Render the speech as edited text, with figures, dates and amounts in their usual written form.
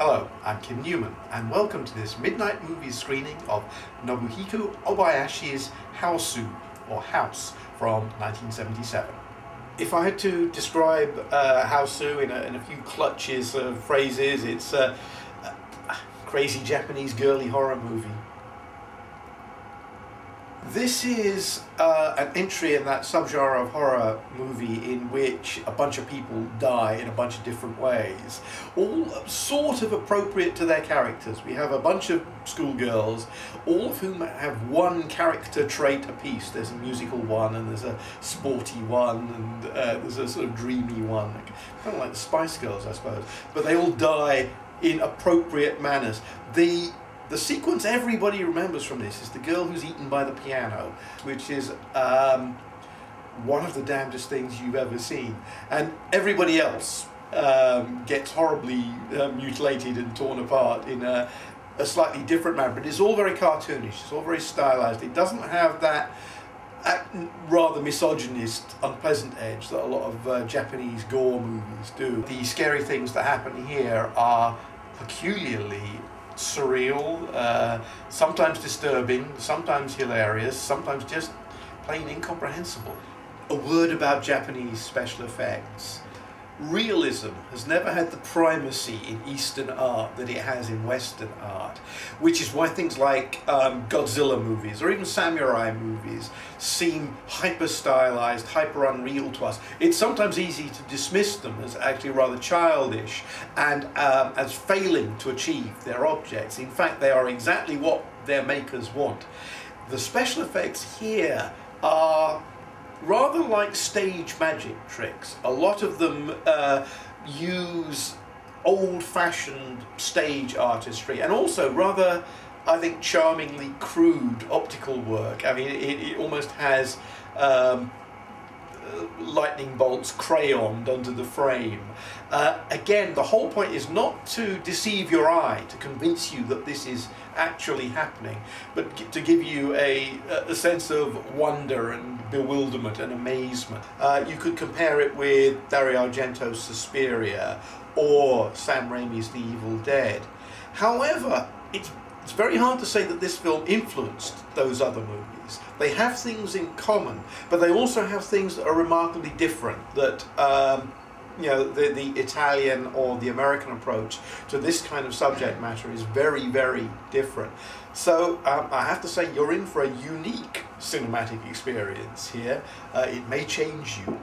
Hello, I'm Kim Newman, and welcome to this midnight movie screening of Nobuhiko Obayashi's Houseu, or House, from 1977. If I had to describe Houseu in a few clutches of phrases, it's a crazy Japanese girly horror movie. This is an entry in that subgenre of horror movie in which a bunch of people die in a bunch of different ways, all sort of appropriate to their characters. We have a bunch of schoolgirls, all of whom have one character trait apiece. There's a musical one, and there's a sporty one, and there's a sort of dreamy one, kind of like the Spice Girls, I suppose. But they all die in appropriate manners. The sequence everybody remembers from this is the girl who's eaten by the piano, which is one of the damnedest things you've ever seen. And everybody else gets horribly mutilated and torn apart in a slightly different manner. But it's all very cartoonish, it's all very stylized. It doesn't have that rather misogynist, unpleasant edge that a lot of Japanese gore movies do. The scary things that happen here are peculiarly surreal, sometimes disturbing, sometimes hilarious, sometimes just plain incomprehensible. A word about Japanese special effects. Realism has never had the primacy in Eastern art that it has in Western art, which is why things like Godzilla movies or even samurai movies seem hyper-stylized, hyper-unreal to us. It's sometimes easy to dismiss them as actually rather childish and as failing to achieve their objects. In fact, they are exactly what their makers want. The special effects here are rather like stage magic tricks. A lot of them use old-fashioned stage artistry and also rather, I think, charmingly crude optical work. I mean, it almost has lightning bolts crayoned under the frame. Again, the whole point is not to deceive your eye, to convince you that this is actually happening, but to give you a sense of wonder and bewilderment and amazement. You could compare it with Dario Argento's Suspiria or Sam Raimi's The Evil Dead. However, it's very hard to say that this film influenced those other movies. They have things in common, but they also have things that are remarkably different, that you know, the Italian or the American approach to this kind of subject matter is very, very different. So I have to say, you're in for a unique cinematic experience here. It may change you.